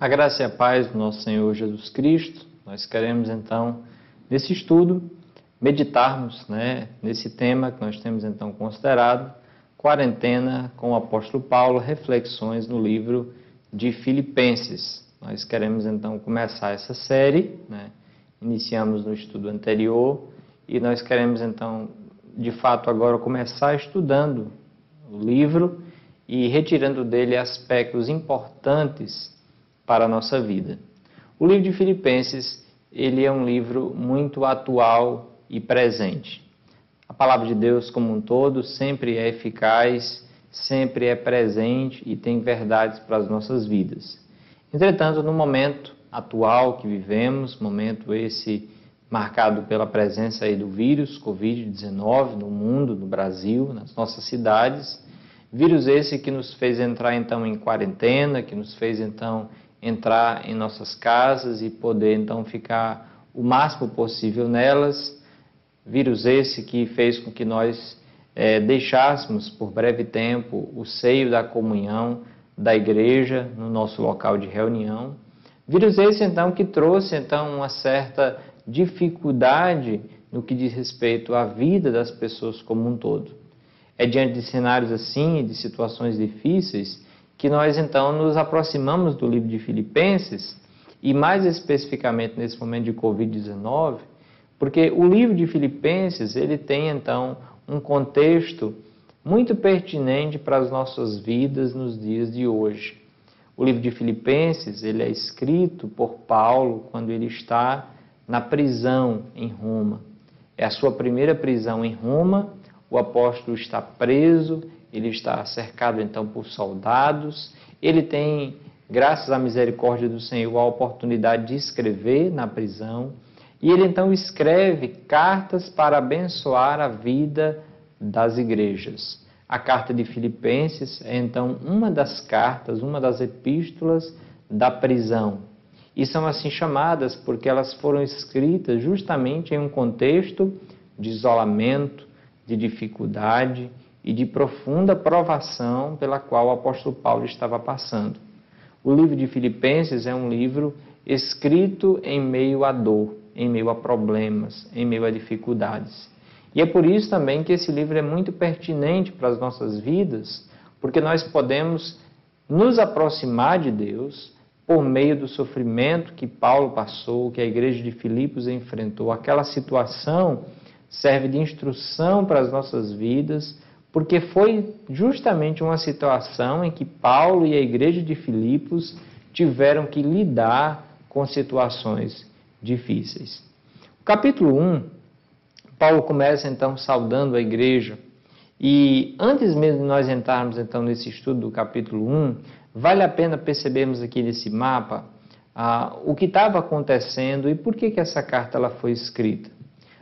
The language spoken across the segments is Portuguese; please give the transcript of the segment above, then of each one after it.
A graça e a paz do nosso Senhor Jesus Cristo. Nós queremos então, nesse estudo, meditarmos nesse tema que nós temos então considerado, quarentena com o apóstolo Paulo, reflexões no livro de Filipenses. Nós queremos então começar essa série, iniciamos no estudo anterior e nós queremos então, de fato, agora começar estudando o livro e retirando dele aspectos importantes para a nossa vida. O livro de Filipenses, ele é um livro muito atual e presente. A palavra de Deus como um todo sempre é eficaz, sempre é presente e tem verdades para as nossas vidas. Entretanto, no momento atual que vivemos, momento esse marcado pela presença aí do vírus Covid-19 no mundo, no Brasil, nas nossas cidades, vírus esse que nos fez entrar então em quarentena, que nos fez então entrar em nossas casas e poder então ficar o máximo possível nelas. Vírus esse que fez com que nós deixássemos por breve tempo o seio da comunhão da igreja no nosso local de reunião. Vírus esse então que trouxe então uma certa dificuldade no que diz respeito à vida das pessoas como um todo. É diante de cenários assim, de situações difíceis, que nós então nos aproximamos do livro de Filipenses e mais especificamente nesse momento de Covid-19, porque o livro de Filipenses ele tem então um contexto muito pertinente para as nossas vidas nos dias de hoje. O livro de Filipenses ele é escrito por Paulo quando ele está na prisão em Roma. É a sua primeira prisão em Roma, o apóstolo está preso, ele está cercado então por soldados, ele tem, graças à misericórdia do Senhor, a oportunidade de escrever na prisão, e ele então escreve cartas para abençoar a vida das igrejas. A carta de Filipenses é então uma das cartas, uma das epístolas da prisão. E são assim chamadas porque elas foram escritas justamente em um contexto de isolamento, de dificuldade e de profunda provação pela qual o apóstolo Paulo estava passando. O livro de Filipenses é um livro escrito em meio à dor, em meio a problemas, em meio a dificuldades. E é por isso também que esse livro é muito pertinente para as nossas vidas, porque nós podemos nos aproximar de Deus por meio do sofrimento que Paulo passou, que a igreja de Filipos enfrentou. Aquela situação serve de instrução para as nossas vidas, porque foi justamente uma situação em que Paulo e a igreja de Filipos tiveram que lidar com situações difíceis. O capítulo 1, Paulo começa então saudando a igreja. E antes mesmo de nós entrarmos então nesse estudo do capítulo 1, vale a pena percebermos aqui nesse mapa o que estava acontecendo e por que essa carta ela foi escrita.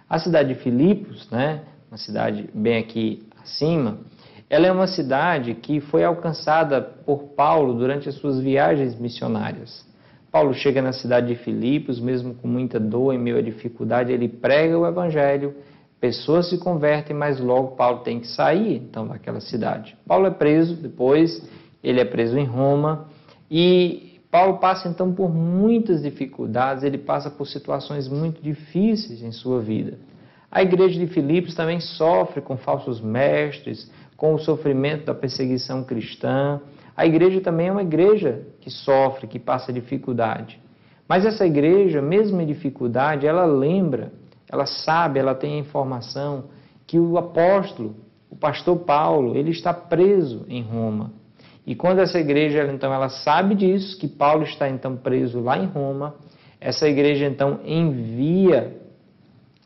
A cidade de Filipos, uma cidade bem aqui acima, ela é uma cidade que foi alcançada por Paulo durante as suas viagens missionárias. Paulo chega na cidade de Filipos, mesmo com muita dor, em meio à dificuldade, ele prega o evangelho, pessoas se convertem, mas logo Paulo tem que sair então daquela cidade. Paulo é preso, depois ele é preso em Roma e Paulo passa então por muitas dificuldades, ele passa por situações muito difíceis em sua vida. A igreja de Filipos também sofre com falsos mestres, com o sofrimento da perseguição cristã. A igreja também é uma igreja que sofre, que passa dificuldade. Mas essa igreja, mesmo em dificuldade, ela lembra, ela sabe, ela tem a informação que o apóstolo, o pastor Paulo, ele está preso em Roma. E quando essa igreja, então, ela sabe disso, que Paulo está, então, preso lá em Roma, essa igreja, então, envia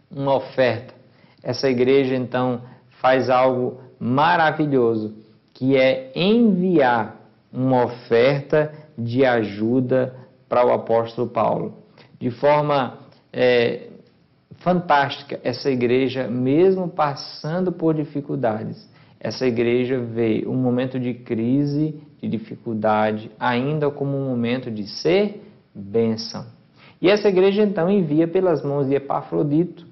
uma oferta. Essa igreja, então, faz algo maravilhoso, que é enviar uma oferta de ajuda para o apóstolo Paulo. De forma fantástica, essa igreja, mesmo passando por dificuldades, essa igreja vê um momento de crise, de dificuldade, ainda como um momento de ser bênção. E essa igreja, então, envia pelas mãos de Epafrodito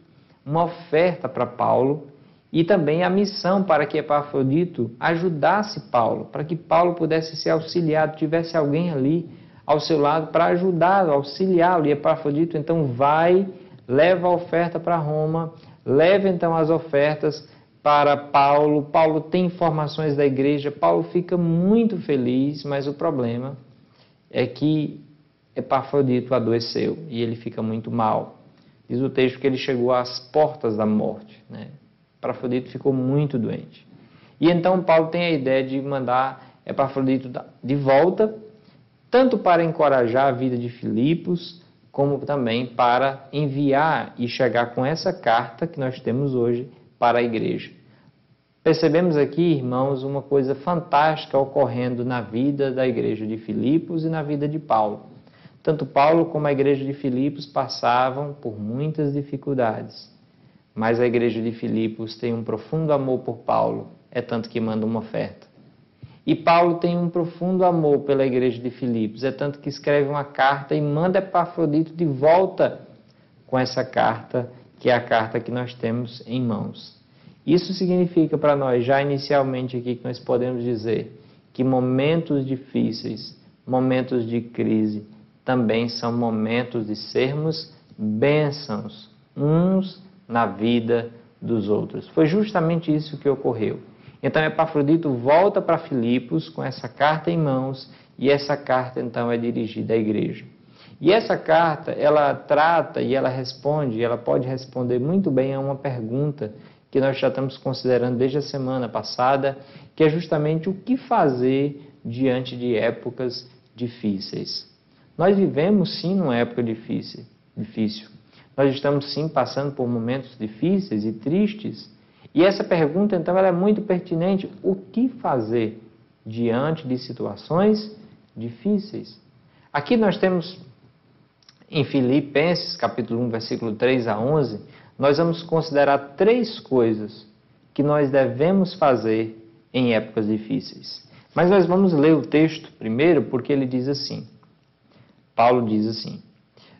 uma oferta para Paulo e também a missão para que Epafrodito ajudasse Paulo, para que Paulo pudesse ser auxiliado, tivesse alguém ali ao seu lado para ajudá-lo, auxiliá-lo. E Epafrodito então vai, leva a oferta para Roma, leva então as ofertas para Paulo. Paulo tem informações da igreja, Paulo fica muito feliz, mas o problema é que Epafrodito adoeceu e ele fica muito mal. Diz o texto que ele chegou às portas da morte, né? Epafrodito ficou muito doente. E então Paulo tem a ideia de mandar Epafrodito de volta, tanto para encorajar a vida de Filipos, como também para enviar e chegar com essa carta que nós temos hoje para a igreja. Percebemos aqui, irmãos, uma coisa fantástica ocorrendo na vida da igreja de Filipos e na vida de Paulo. Tanto Paulo como a igreja de Filipos passavam por muitas dificuldades, mas a igreja de Filipos tem um profundo amor por Paulo, é tanto que manda uma oferta. E Paulo tem um profundo amor pela igreja de Filipos, é tanto que escreve uma carta e manda Epafrodito de volta com essa carta, que é a carta que nós temos em mãos. Isso significa para nós, já inicialmente aqui, que nós podemos dizer que momentos difíceis, momentos de crise, também são momentos de sermos bênçãos uns na vida dos outros. Foi justamente isso que ocorreu. Então Epafrodito volta para Filipos com essa carta em mãos e essa carta então é dirigida à igreja. E essa carta, ela trata e ela responde, ela pode responder muito bem a uma pergunta que nós já estamos considerando desde a semana passada, que é justamente o que fazer diante de épocas difíceis. Nós vivemos sim numa época difícil. Nós estamos sim passando por momentos difíceis e tristes. E essa pergunta, então, ela é muito pertinente. O que fazer diante de situações difíceis? Aqui nós temos, em Filipenses, capítulo 1, versículo 3 a 11, nós vamos considerar 3 coisas que nós devemos fazer em épocas difíceis. Mas nós vamos ler o texto primeiro, porque ele diz assim, Paulo diz assim: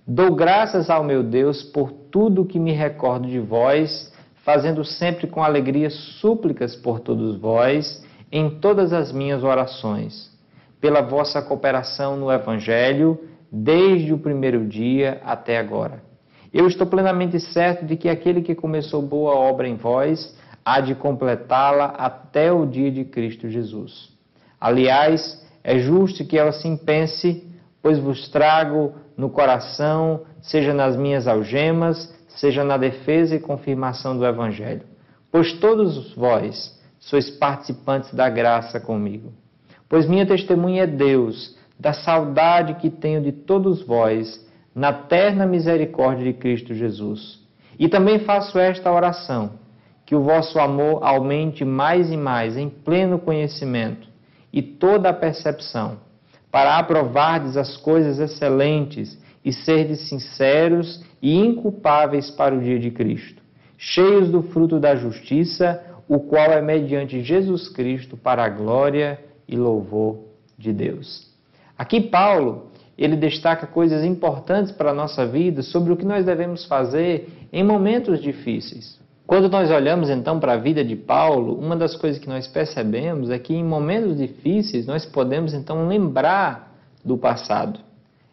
dou graças ao meu Deus por tudo que me recordo de vós, fazendo sempre com alegria súplicas por todos vós, em todas as minhas orações, pela vossa cooperação no Evangelho, desde o primeiro dia até agora. Eu estou plenamente certo de que aquele que começou boa obra em vós, há de completá-la até o dia de Cristo Jesus. Aliás, é justo que eu assim pense, pois vos trago no coração, seja nas minhas algemas, seja na defesa e confirmação do Evangelho. Pois todos vós sois participantes da graça comigo. Pois minha testemunha é Deus, da saudade que tenho de todos vós, na terna misericórdia de Cristo Jesus. E também faço esta oração, que o vosso amor aumente mais e mais em pleno conhecimento e toda a percepção, para aprovardes as coisas excelentes e serdes sinceros e inculpáveis para o dia de Cristo, cheios do fruto da justiça, o qual é mediante Jesus Cristo para a glória e louvor de Deus. Aqui Paulo, ele destaca coisas importantes para a nossa vida sobre o que nós devemos fazer em momentos difíceis. Quando nós olhamos então para a vida de Paulo, uma das coisas que nós percebemos é que em momentos difíceis nós podemos então lembrar do passado.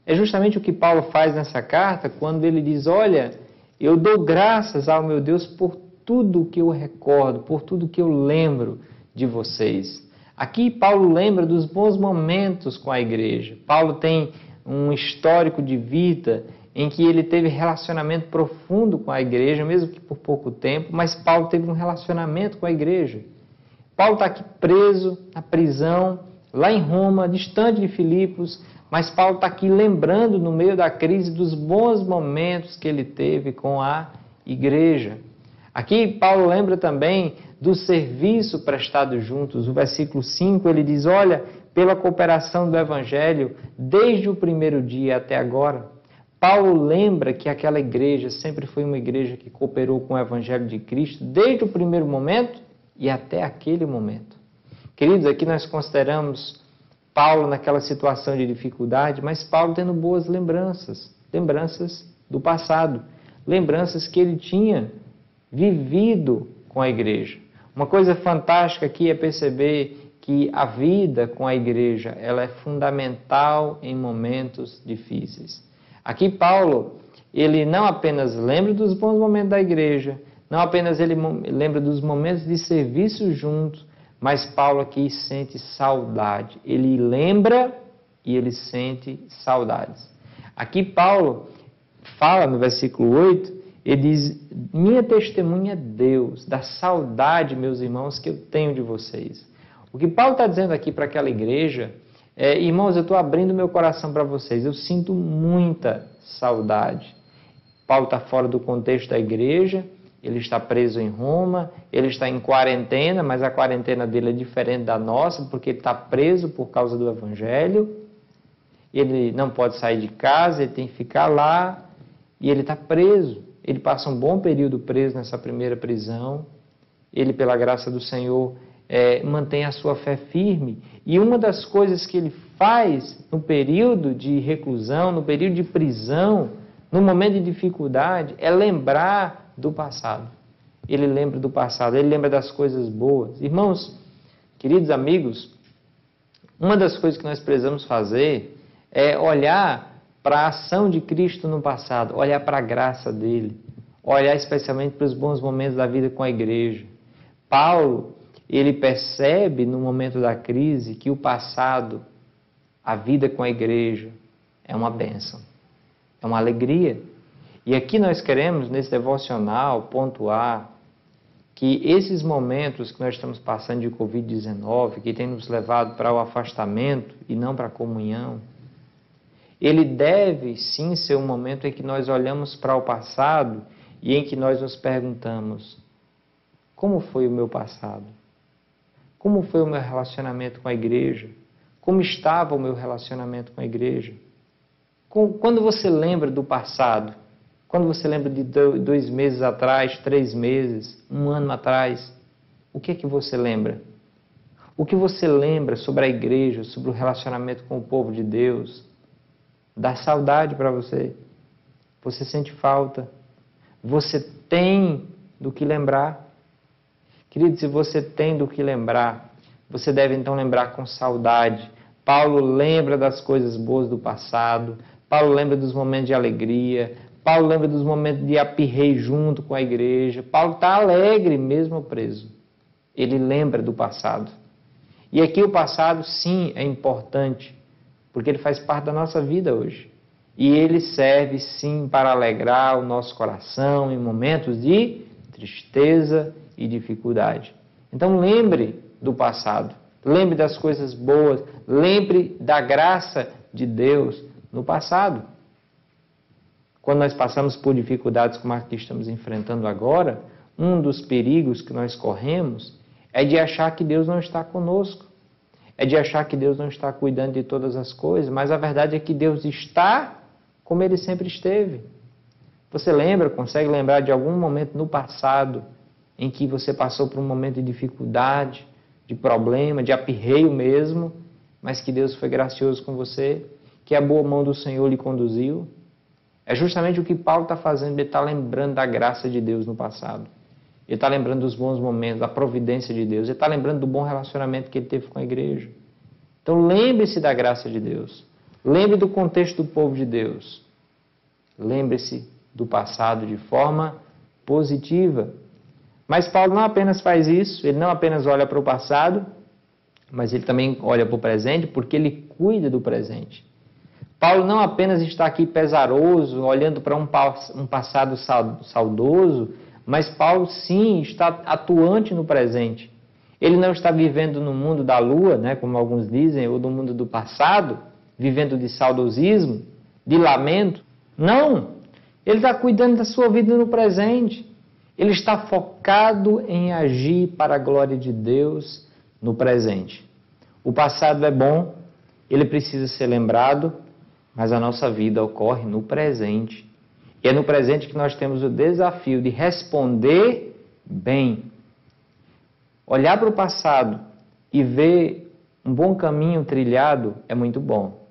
É justamente o que Paulo faz nessa carta quando ele diz, olha, eu dou graças ao meu Deus por tudo que eu recordo, por tudo que eu lembro de vocês. Aqui Paulo lembra dos bons momentos com a igreja. Paulo tem um histórico de vida em que ele teve relacionamento profundo com a igreja, mesmo que por pouco tempo, mas Paulo teve um relacionamento com a igreja. Paulo está aqui preso na prisão, lá em Roma, distante de Filipos, mas Paulo está aqui lembrando, no meio da crise, dos bons momentos que ele teve com a igreja. Aqui Paulo lembra também do serviço prestado juntos. O versículo 5 ele diz, olha, pela cooperação do Evangelho, desde o primeiro dia até agora. Paulo lembra que aquela igreja sempre foi uma igreja que cooperou com o Evangelho de Cristo desde o primeiro momento e até aquele momento. Queridos, aqui nós consideramos Paulo naquela situação de dificuldade, mas Paulo tendo boas lembranças do passado, lembranças que ele tinha vivido com a igreja. Uma coisa fantástica aqui é perceber que a vida com a igreja ela é fundamental em momentos difíceis. Aqui Paulo, ele não apenas lembra dos bons momentos da igreja, não apenas ele lembra dos momentos de serviço juntos, mas Paulo aqui sente saudade. Ele lembra e ele sente saudades. Aqui Paulo fala no versículo 8, ele diz, minha testemunha é Deus, da saudade, meus irmãos, que eu tenho de vocês. O que Paulo está dizendo aqui para aquela igreja é, irmãos, eu estou abrindo meu coração para vocês, eu sinto muita saudade. Paulo está fora do contexto da igreja, ele está preso em Roma, ele está em quarentena, mas a quarentena dele é diferente da nossa, porque ele está preso por causa do Evangelho, ele não pode sair de casa, ele tem que ficar lá, e ele está preso. Ele passa um bom período preso nessa primeira prisão, ele, pela graça do Senhor, mantém a sua fé firme, e uma das coisas que ele faz no período de reclusão, no período de prisão, no momento de dificuldade, é lembrar do passado. Ele lembra do passado, ele lembra das coisas boas. Irmãos, queridos amigos, uma das coisas que nós precisamos fazer é olhar para a ação de Cristo no passado, olhar para a graça dele, olhar especialmente para os bons momentos da vida com a igreja. Paulo, ele percebe no momento da crise que o passado, a vida com a igreja, é uma bênção, é uma alegria. E aqui nós queremos, nesse devocional, pontuar que esses momentos que nós estamos passando de Covid-19, que tem nos levado para o afastamento e não para a comunhão, ele deve sim ser um momento em que nós olhamos para o passado e em que nós nos perguntamos, como foi o meu passado? Como foi o meu relacionamento com a igreja? Como estava o meu relacionamento com a igreja? Quando você lembra do passado, quando você lembra de 2 meses atrás, 3 meses, 1 ano atrás, o que é que você lembra? O que você lembra sobre a igreja, sobre o relacionamento com o povo de Deus? Dá saudade para você? Você sente falta? Você tem do que lembrar? Querido, se você tem do que lembrar, você deve então lembrar com saudade. Paulo lembra das coisas boas do passado, Paulo lembra dos momentos de alegria, Paulo lembra dos momentos de apirrei junto com a igreja. Paulo está alegre mesmo preso. Ele lembra do passado. E aqui o passado, sim, é importante, porque ele faz parte da nossa vida hoje. E ele serve, sim, para alegrar o nosso coração em momentos de tristeza e dificuldade. Então lembre do passado, lembre das coisas boas, lembre da graça de Deus no passado. Quando nós passamos por dificuldades como a que estamos enfrentando agora, um dos perigos que nós corremos é de achar que Deus não está conosco, é de achar que Deus não está cuidando de todas as coisas, mas a verdade é que Deus está como Ele sempre esteve. Você lembra, consegue lembrar de algum momento no passado em que você passou por um momento de dificuldade, de problema, de apirreio mesmo, mas que Deus foi gracioso com você, que a boa mão do Senhor lhe conduziu? É justamente o que Paulo está fazendo, ele está lembrando da graça de Deus no passado. Ele está lembrando dos bons momentos, da providência de Deus, ele está lembrando do bom relacionamento que ele teve com a igreja. Então lembre-se da graça de Deus, lembre do contexto do povo de Deus, lembre-se do passado de forma positiva. Mas Paulo não apenas faz isso, ele não apenas olha para o passado, mas ele também olha para o presente, porque ele cuida do presente. Paulo não apenas está aqui pesaroso, olhando para um passado saudoso, mas Paulo sim está atuante no presente. Ele não está vivendo no mundo da lua, né, como alguns dizem, ou no mundo do passado, vivendo de saudosismo, de lamento. Não! Ele está cuidando da sua vida no presente. Ele está focado em agir para a glória de Deus no presente. O passado é bom, ele precisa ser lembrado, mas a nossa vida ocorre no presente. E é no presente que nós temos o desafio de responder bem. Olhar para o passado e ver um bom caminho trilhado é muito bom.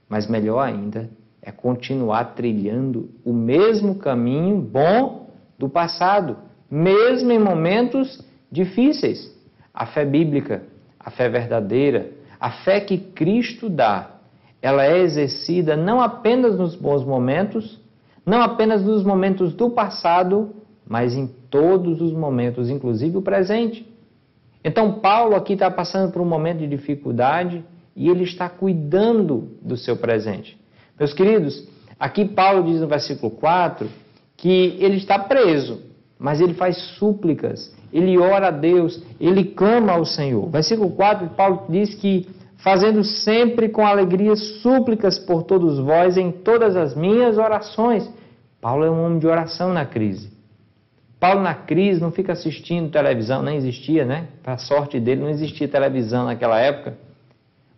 Mas melhor ainda é continuar trilhando o mesmo caminho bom do passado, mesmo em momentos difíceis. A fé bíblica, a fé verdadeira, a fé que Cristo dá, ela é exercida não apenas nos bons momentos, não apenas nos momentos do passado, mas em todos os momentos, inclusive o presente. Então, Paulo aqui está passando por um momento de dificuldade e ele está cuidando do seu presente. Meus queridos, aqui Paulo diz no versículo 4 que ele está preso, mas ele faz súplicas, ele ora a Deus, ele clama ao Senhor. Versículo 4, Paulo diz que fazendo sempre com alegria súplicas por todos vós em todas as minhas orações. Paulo é um homem de oração na crise. Paulo na crise não fica assistindo televisão, nem existia, né? Para a sorte dele, não existia televisão naquela época.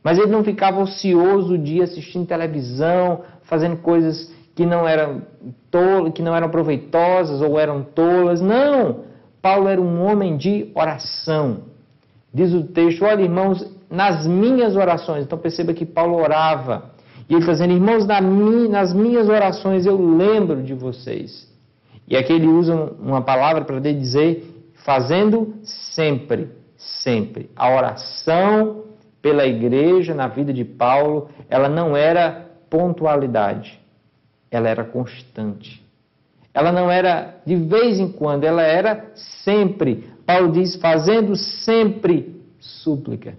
Mas ele não ficava ocioso o dia assistindo televisão, fazendo coisas que não eram proveitosas ou eram tolas. Não! Paulo era um homem de oração. Diz o texto, olha irmãos, nas minhas orações. Então perceba que Paulo orava. E ele está dizendo, irmãos, nas minhas orações eu lembro de vocês. E aqui ele usa uma palavra para dizer, fazendo sempre, sempre. A oração pela igreja na vida de Paulo, ela não era pontualidade, ela era constante. Ela não era de vez em quando, ela era sempre. Paulo diz, fazendo sempre súplica,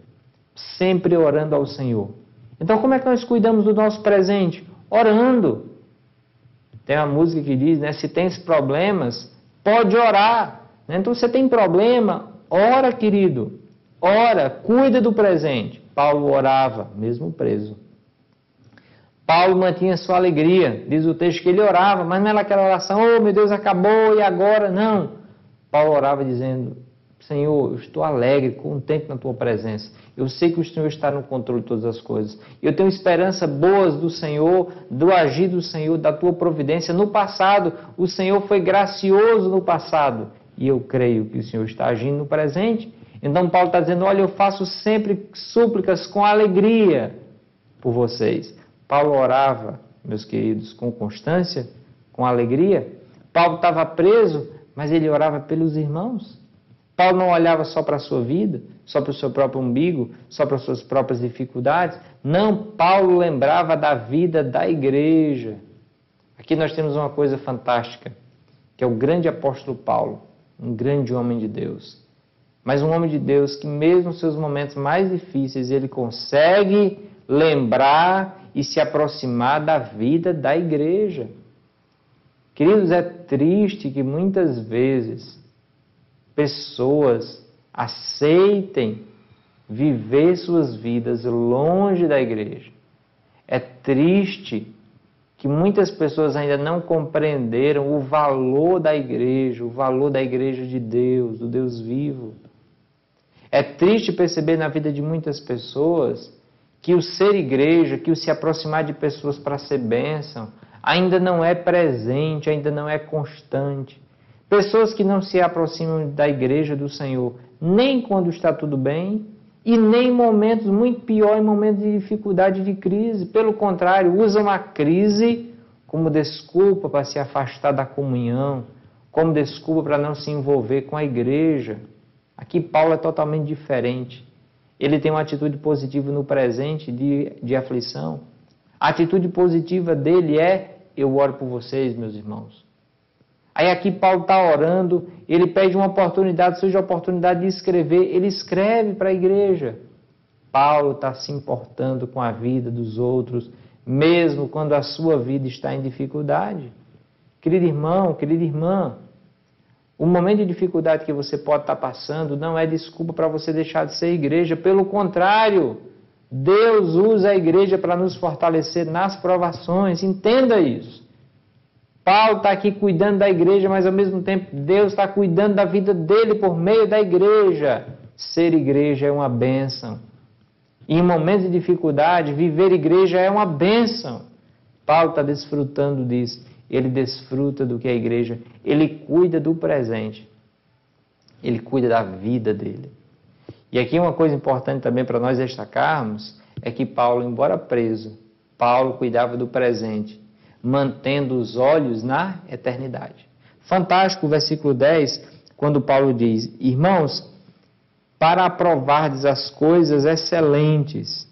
sempre orando ao Senhor. Então, como é que nós cuidamos do nosso presente? Orando. Tem uma música que diz, né, se tens problemas, pode orar. Então, você tem problema, ora, querido. Ora, cuida do presente. Paulo orava, mesmo preso. Paulo mantinha sua alegria. Diz o texto que ele orava, mas não era aquela oração, oh meu Deus, acabou e agora? Não. Paulo orava dizendo, Senhor, eu estou alegre, contente na tua presença. Eu sei que o Senhor está no controle de todas as coisas. Eu tenho esperança boas do Senhor, do agir do Senhor, da tua providência. No passado, o Senhor foi gracioso no passado. E eu creio que o Senhor está agindo no presente. Então Paulo está dizendo, olha, eu faço sempre súplicas com alegria por vocês. Paulo orava, meus queridos, com constância, com alegria. Paulo estava preso, mas ele orava pelos irmãos. Paulo não olhava só para a sua vida, só para o seu próprio umbigo, só para as suas próprias dificuldades. Não, Paulo lembrava da vida da igreja. Aqui nós temos uma coisa fantástica, que é o grande apóstolo Paulo, um grande homem de Deus. Mas um homem de Deus que mesmo nos seus momentos mais difíceis, ele consegue lembrar e se aproximar da vida da igreja. Queridos, é triste que muitas vezes pessoas aceitem viver suas vidas longe da igreja. É triste que muitas pessoas ainda não compreenderam o valor da igreja de Deus, do Deus vivo. É triste perceber na vida de muitas pessoas que o ser igreja, que o se aproximar de pessoas para ser bênção, ainda não é presente, ainda não é constante. Pessoas que não se aproximam da igreja do Senhor, nem quando está tudo bem, e nem em momentos muito pior, em momentos de dificuldade, de crise. Pelo contrário, usam a crise como desculpa para se afastar da comunhão, como desculpa para não se envolver com a igreja. Aqui Paulo é totalmente diferente. Ele tem uma atitude positiva no presente de aflição. A atitude positiva dele é, eu oro por vocês, meus irmãos. Aí aqui Paulo está orando, ele pede uma oportunidade, seja a oportunidade de escrever, ele escreve para a igreja. Paulo está se importando com a vida dos outros, mesmo quando a sua vida está em dificuldade. Querido irmão, querida irmã, o momento de dificuldade que você pode estar passando não é desculpa para você deixar de ser igreja. Pelo contrário, Deus usa a igreja para nos fortalecer nas provações. Entenda isso. Paulo está aqui cuidando da igreja, mas ao mesmo tempo Deus está cuidando da vida dele por meio da igreja. Ser igreja é uma bênção. E em momentos de dificuldade, viver igreja é uma bênção. Paulo está desfrutando disso. Ele desfruta do que é a igreja. Ele cuida do presente. Ele cuida da vida dele. E aqui uma coisa importante também para nós destacarmos é que Paulo, embora preso, Paulo cuidava do presente, mantendo os olhos na eternidade. Fantástico o versículo 10, quando Paulo diz, irmãos, para aprovardes as coisas excelentes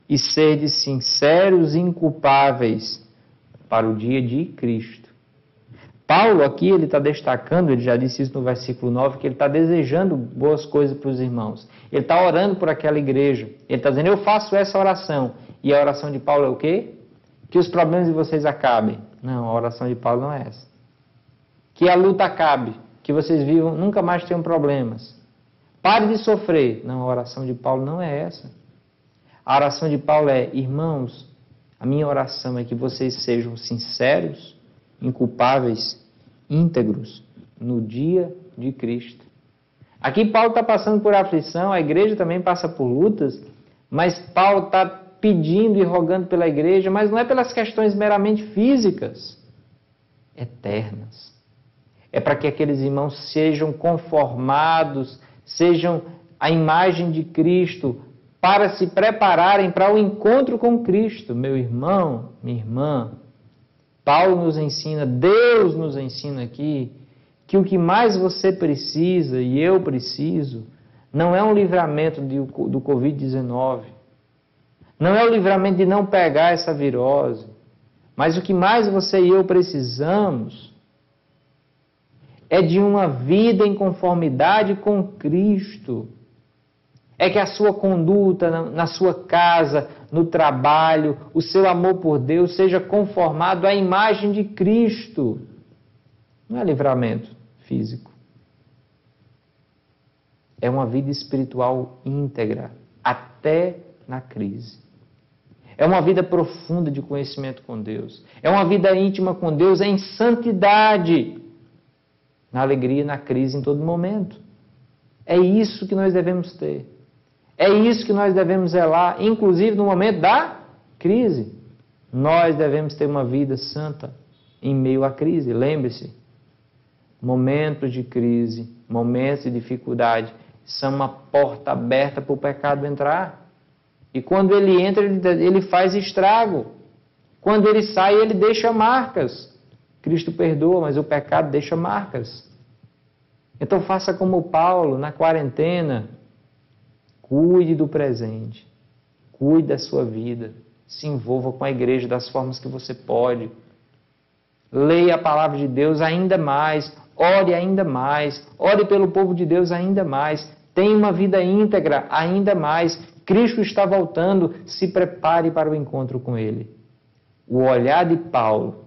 e serdes sinceros e inculpáveis para o dia de Cristo. Paulo aqui, ele está destacando, ele já disse isso no versículo 9, que ele está desejando boas coisas para os irmãos. Ele está orando por aquela igreja. Ele está dizendo, eu faço essa oração. E a oração de Paulo é o quê? Que os problemas de vocês acabem. Não, a oração de Paulo não é essa. Que a luta acabe, que vocês vivam, nunca mais tenham problemas. Pare de sofrer. Não, a oração de Paulo não é essa. A oração de Paulo é, irmãos, a minha oração é que vocês sejam sinceros, inculpáveis, íntegros no dia de Cristo. Aqui Paulo está passando por aflição, a igreja também passa por lutas, mas Paulo está pedindo e rogando pela igreja, mas não é pelas questões meramente físicas, eternas. É para que aqueles irmãos sejam conformados, sejam a imagem de Cristo, para se prepararem para o encontro com Cristo. Meu irmão, minha irmã, Paulo nos ensina, Deus nos ensina aqui, que o que mais você precisa, e eu preciso, não é um livramento do Covid-19, não é o livramento de não pegar essa virose, mas o que mais você e eu precisamos é de uma vida em conformidade com Cristo. É que a sua conduta na sua casa, no trabalho, o seu amor por Deus seja conformado à imagem de Cristo. Não é livramento físico. É uma vida espiritual íntegra, até na crise. É uma vida profunda de conhecimento com Deus. É uma vida íntima com Deus em santidade, na alegria, na crise, em todo momento. É isso que nós devemos ter. É isso que nós devemos zelar, inclusive no momento da crise. Nós devemos ter uma vida santa em meio à crise. Lembre-se, momentos de crise, momentos de dificuldade, são uma porta aberta para o pecado entrar. E quando ele entra, ele faz estrago. Quando ele sai, ele deixa marcas. Cristo perdoa, mas o pecado deixa marcas. Então faça como Paulo, na quarentena. Cuide do presente, cuide da sua vida, se envolva com a igreja das formas que você pode. Leia a palavra de Deus ainda mais, ore pelo povo de Deus ainda mais, tenha uma vida íntegra ainda mais. Cristo está voltando, se prepare para o encontro com Ele. O olhar de Paulo,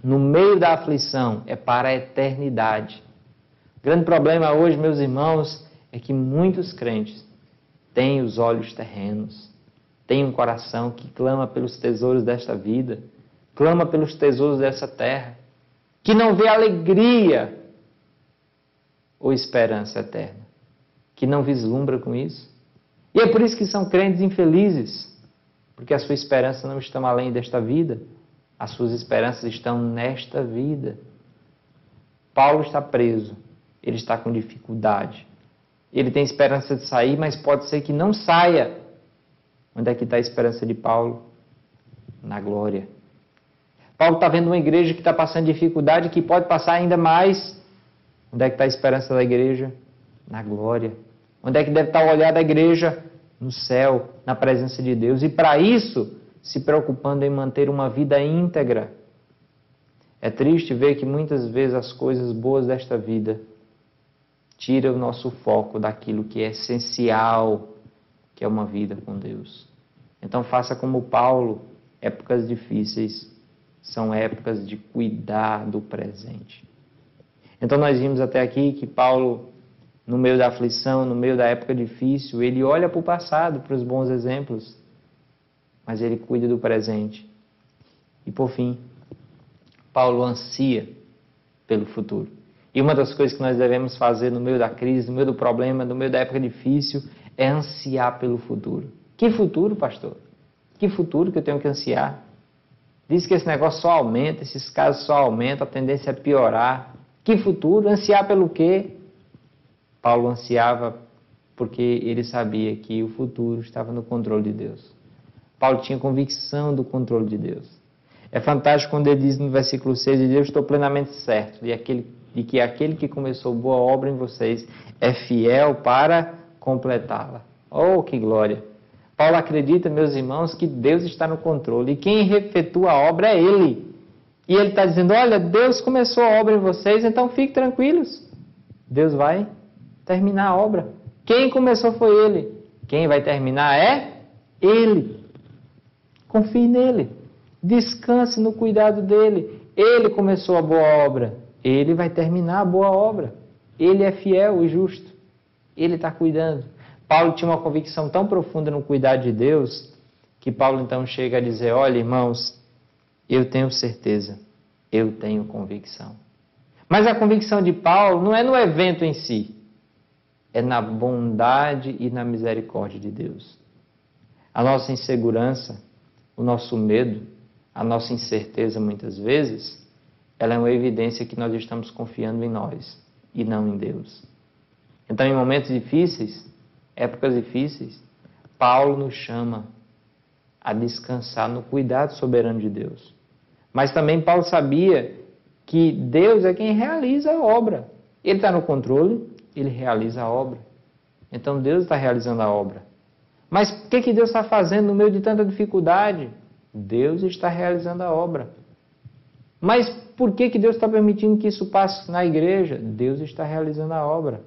no meio da aflição, é para a eternidade. O grande problema hoje, meus irmãos, é que muitos crentes têm os olhos terrenos, têm um coração que clama pelos tesouros desta vida, clama pelos tesouros dessa terra, que não vê alegria ou esperança eterna, que não vislumbra com isso. E é por isso que são crentes infelizes, porque a sua esperança não está além desta vida, as suas esperanças estão nesta vida. Paulo está preso, ele está com dificuldade. Ele tem esperança de sair, mas pode ser que não saia. Onde é que está a esperança de Paulo? Na glória. Paulo está vendo uma igreja que está passando dificuldade, que pode passar ainda mais. Onde é que está a esperança da igreja? Na glória. Onde é que deve estar o olhar da igreja? No céu, na presença de Deus. E para isso, se preocupando em manter uma vida íntegra. É triste ver que muitas vezes as coisas boas desta vida tira o nosso foco daquilo que é essencial, que é uma vida com Deus. Então faça como Paulo, épocas difíceis são épocas de cuidar do presente. Então nós vimos até aqui que Paulo, no meio da aflição, no meio da época difícil, ele olha para o passado, para os bons exemplos, mas ele cuida do presente. E por fim, Paulo ansia pelo futuro. E uma das coisas que nós devemos fazer no meio da crise, no meio do problema, no meio da época difícil, é ansiar pelo futuro. Que futuro, pastor? Que futuro que eu tenho que ansiar? Diz que esse negócio só aumenta, esses casos só aumentam, a tendência é piorar. Que futuro? Ansiar pelo quê? Paulo ansiava porque ele sabia que o futuro estava no controle de Deus. Paulo tinha convicção do controle de Deus. É fantástico quando ele diz no versículo 6, de Deus, estou plenamente certo de que aquele que começou boa obra em vocês é fiel para completá-la. Oh, que glória! Paulo acredita, meus irmãos, que Deus está no controle. E quem efetua a obra é Ele. E ele está dizendo, olha, Deus começou a obra em vocês, então fiquem tranquilos. Deus vai terminar a obra. Quem começou foi Ele. Quem vai terminar é Ele. Confie nele. Descanse no cuidado dEle. Ele começou a boa obra. Ele vai terminar a boa obra. Ele é fiel e justo. Ele está cuidando. Paulo tinha uma convicção tão profunda no cuidado de Deus, que Paulo então chega a dizer, olha, irmãos, eu tenho certeza, eu tenho convicção. Mas a convicção de Paulo não é no evento em si, é na bondade e na misericórdia de Deus. A nossa insegurança, o nosso medo, a nossa incerteza muitas vezes, ela é uma evidência que nós estamos confiando em nós e não em Deus. Então, em momentos difíceis, épocas difíceis, Paulo nos chama a descansar no cuidado soberano de Deus. Mas também Paulo sabia que Deus é quem realiza a obra. Ele está no controle, ele realiza a obra. Então Deus está realizando a obra. Mas o que Deus está fazendo no meio de tanta dificuldade? Deus está realizando a obra. Mas por que Deus está permitindo que isso passe na igreja? Deus está realizando a obra.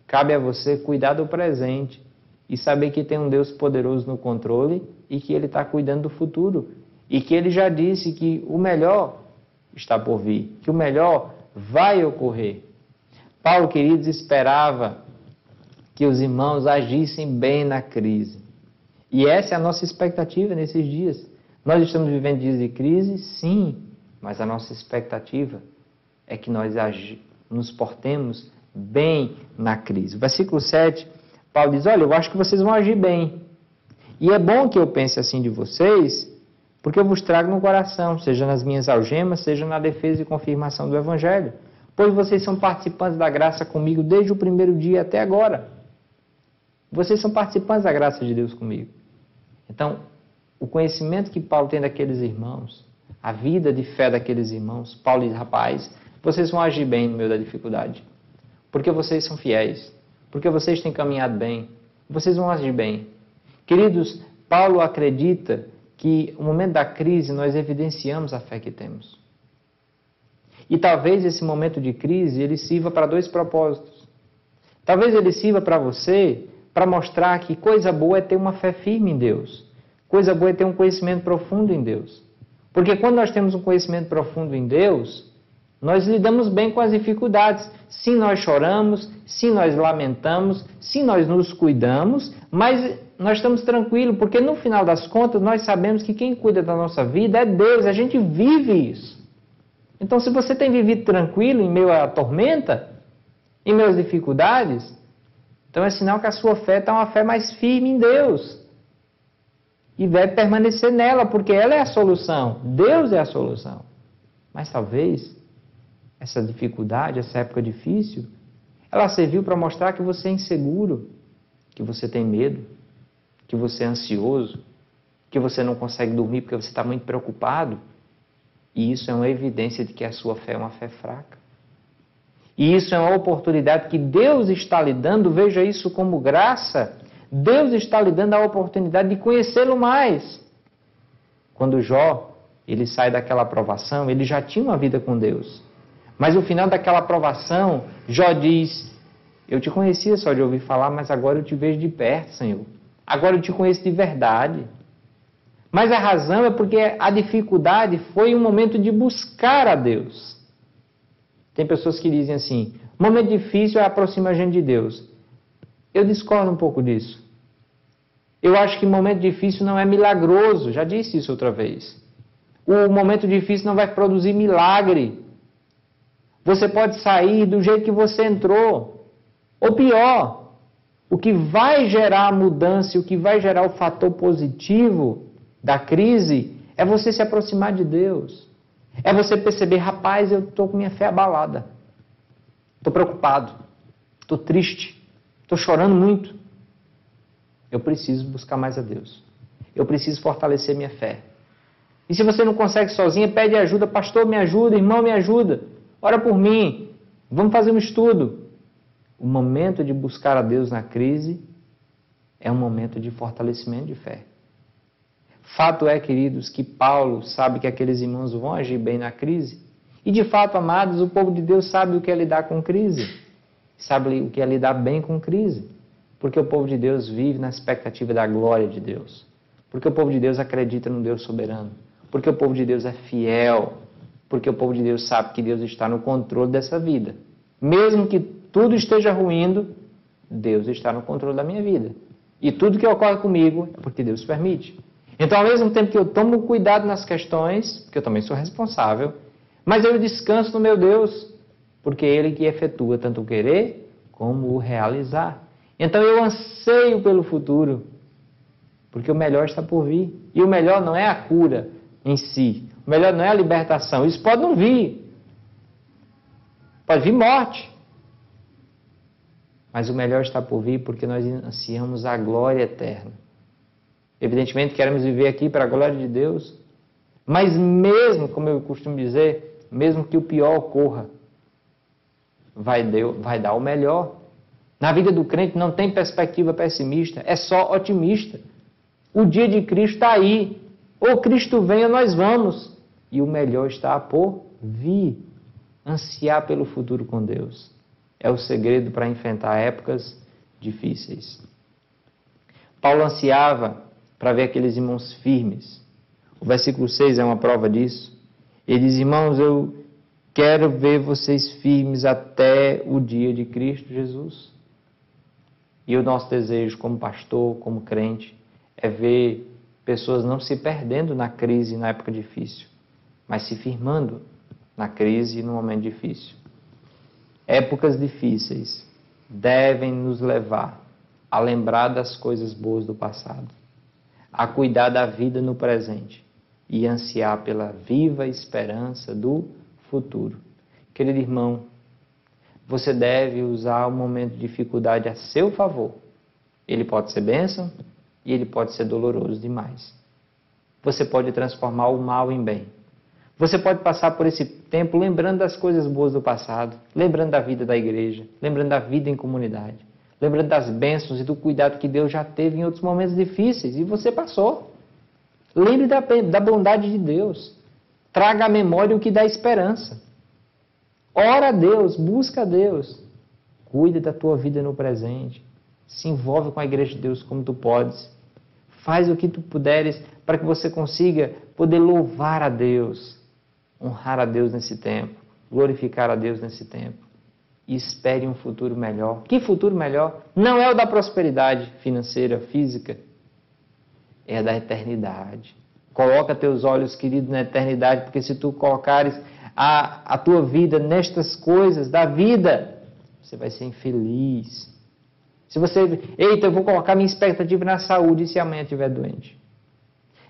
Cabe a você cuidar do presente e saber que tem um Deus poderoso no controle e que Ele está cuidando do futuro. E que Ele já disse que o melhor está por vir, que o melhor vai ocorrer. Paulo, queridos, esperava que os irmãos agissem bem na crise. E essa é a nossa expectativa nesses dias. Nós estamos vivendo dias de crise, sim, mas a nossa expectativa é que nós nos portemos bem na crise. Versículo 7, Paulo diz, olha, eu acho que vocês vão agir bem. E é bom que eu pense assim de vocês, porque eu vos trago no coração, seja nas minhas algemas, seja na defesa e confirmação do Evangelho. Pois vocês são participantes da graça comigo desde o primeiro dia até agora. Vocês são participantes da graça de Deus comigo. Então, o conhecimento que Paulo tem daqueles irmãos, a vida de fé daqueles irmãos, Paulo diz, rapaz, vocês vão agir bem no meio da dificuldade. Porque vocês são fiéis. Porque vocês têm caminhado bem. Vocês vão agir bem. Queridos, Paulo acredita que no momento da crise nós evidenciamos a fé que temos. E talvez esse momento de crise ele sirva para dois propósitos. Talvez ele sirva para você para mostrar que coisa boa é ter uma fé firme em Deus. Coisa boa é ter um conhecimento profundo em Deus. Porque quando nós temos um conhecimento profundo em Deus, nós lidamos bem com as dificuldades. Sim, nós choramos, sim, nós lamentamos, sim, nós nos cuidamos, mas nós estamos tranquilos, porque no final das contas nós sabemos que quem cuida da nossa vida é Deus, a gente vive isso. Então, se você tem vivido tranquilo em meio à tormenta, em meio às dificuldades, então é sinal que a sua fé está uma fé mais firme em Deus. E vai permanecer nela, porque ela é a solução. Deus é a solução. Mas talvez essa dificuldade, essa época difícil, ela serviu para mostrar que você é inseguro, que você tem medo, que você é ansioso, que você não consegue dormir porque você está muito preocupado. E isso é uma evidência de que a sua fé é uma fé fraca. E isso é uma oportunidade que Deus está lhe dando, veja isso como graça. Deus está lhe dando a oportunidade de conhecê-lo mais. Quando Jó, ele sai daquela provação, ele já tinha uma vida com Deus. Mas no final daquela provação, Jó diz, eu te conhecia só de ouvir falar, mas agora eu te vejo de perto, Senhor. Agora eu te conheço de verdade. Mas a razão é porque a dificuldade foi um momento de buscar a Deus. Tem pessoas que dizem assim, momento difícil é aproximar a gente de Deus. Eu discordo um pouco disso. Eu acho que momento difícil não é milagroso, já disse isso outra vez. O momento difícil não vai produzir milagre. Você pode sair do jeito que você entrou. Ou pior, o que vai gerar a mudança, o que vai gerar o fator positivo da crise, é você se aproximar de Deus. É você perceber, rapaz, eu estou com minha fé abalada. Estou preocupado. Estou triste. Estou chorando muito. Eu preciso buscar mais a Deus. Eu preciso fortalecer minha fé. E se você não consegue sozinha, pede ajuda. Pastor, me ajuda. Irmão, me ajuda. Ora por mim. Vamos fazer um estudo. O momento de buscar a Deus na crise é um momento de fortalecimento de fé. Fato é, queridos, que Paulo sabe que aqueles irmãos vão agir bem na crise. E de fato, amados, o povo de Deus sabe o que é lidar com crise. Sabe o que é lidar bem com crise. Porque o povo de Deus vive na expectativa da glória de Deus. Porque o povo de Deus acredita no Deus soberano. Porque o povo de Deus é fiel. Porque o povo de Deus sabe que Deus está no controle dessa vida. Mesmo que tudo esteja ruindo, Deus está no controle da minha vida. E tudo que ocorre comigo é porque Deus permite. Então, ao mesmo tempo que eu tomo cuidado nas questões, porque eu também sou responsável, mas eu descanso no meu Deus, porque é Ele que efetua tanto o querer como o realizar. Então, eu anseio pelo futuro, porque o melhor está por vir. E o melhor não é a cura em si, o melhor não é a libertação. Isso pode não vir. Pode vir morte. Mas o melhor está por vir porque nós ansiamos a glória eterna. Evidentemente, queremos viver aqui para a glória de Deus, mas mesmo, como eu costumo dizer, mesmo que o pior ocorra, vai dar o melhor. Na vida do crente não tem perspectiva pessimista, é só otimista. O dia de Cristo está aí. Ou Cristo vem ou nós vamos. E o melhor está por vir. Ansiar pelo futuro com Deus é o segredo para enfrentar épocas difíceis. Paulo ansiava para ver aqueles irmãos firmes. O versículo 6 é uma prova disso. Ele diz: irmãos, eu quero ver vocês firmes até o dia de Cristo Jesus. E o nosso desejo como pastor, como crente, é ver pessoas não se perdendo na crise, na época difícil, mas se firmando na crise e no momento difícil. Épocas difíceis devem nos levar a lembrar das coisas boas do passado, a cuidar da vida no presente e ansiar pela viva esperança do futuro. Querido irmão, você deve usar o momento de dificuldade a seu favor. Ele pode ser bênção e ele pode ser doloroso demais. Você pode transformar o mal em bem. Você pode passar por esse tempo lembrando das coisas boas do passado, lembrando da vida da igreja, lembrando da vida em comunidade, lembrando das bênçãos e do cuidado que Deus já teve em outros momentos difíceis e você passou. Lembre da bondade de Deus. Traga à memória o que dá esperança. Ora a Deus, busca a Deus. Cuide da tua vida no presente. Se envolve com a igreja de Deus como tu podes. Faz o que tu puderes para que você consiga poder louvar a Deus, honrar a Deus nesse tempo, glorificar a Deus nesse tempo. E espere um futuro melhor. Que futuro melhor? Não é o da prosperidade financeira, física. É da eternidade. Coloca teus olhos, querido, na eternidade, porque se tu colocares a tua vida nestas coisas da vida, você vai ser infeliz. Se você, eita, eu vou colocar minha expectativa na saúde e se amanhã estiver doente.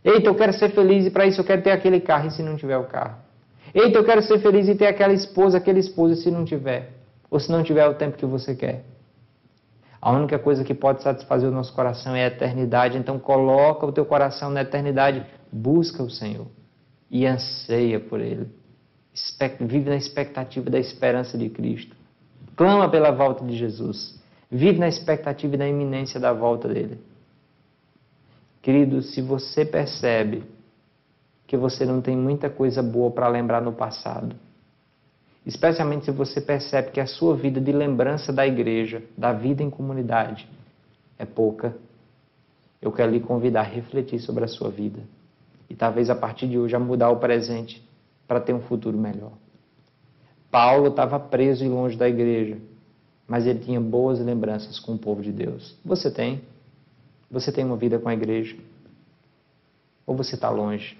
Eita, eu quero ser feliz e para isso eu quero ter aquele carro e se não tiver o carro. Eita, eu quero ser feliz e ter aquele esposo e se não tiver. Ou se não tiver o tempo que você quer. A única coisa que pode satisfazer o nosso coração é a eternidade. Então coloca o teu coração na eternidade. Busca o Senhor e anseia por Ele. Vive na expectativa da esperança de Cristo. Clama pela volta de Jesus. Vive na expectativa da iminência da volta dele. Querido, se você percebe que você não tem muita coisa boa para lembrar no passado, especialmente se você percebe que a sua vida de lembrança da igreja, da vida em comunidade, é pouca, eu quero lhe convidar a refletir sobre a sua vida. E talvez a partir de hoje a mudar o presente para ter um futuro melhor. Paulo estava preso e longe da igreja, mas ele tinha boas lembranças com o povo de Deus. Você tem? Você tem uma vida com a igreja? Ou você está longe?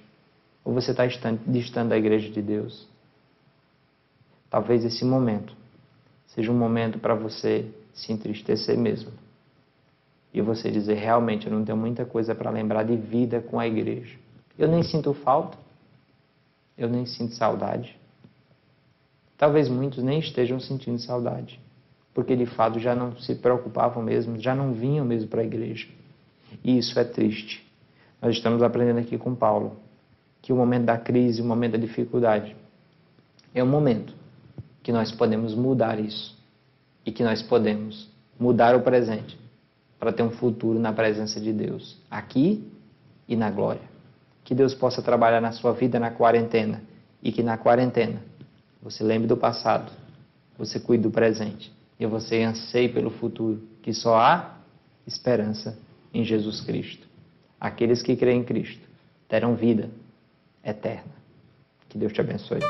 Ou você está distante da igreja de Deus? Talvez esse momento seja um momento para você se entristecer mesmo. E você dizer, realmente, eu não tenho muita coisa para lembrar de vida com a igreja. Eu nem sinto falta. Eu nem sinto saudade. Talvez muitos nem estejam sentindo saudade. Porque de fato já não se preocupavam mesmo, já não vinham mesmo para a igreja. E isso é triste. Nós estamos aprendendo aqui com Paulo que o momento da crise, o momento da dificuldade, é um momento que nós podemos mudar isso. e que nós podemos mudar o presente para ter um futuro na presença de Deus, aqui e na glória. Que Deus possa trabalhar na sua vida na quarentena e que na quarentena você lembre do passado, você cuide do presente e você anseie pelo futuro, que só há esperança em Jesus Cristo. Aqueles que creem em Cristo terão vida eterna. Que Deus te abençoe.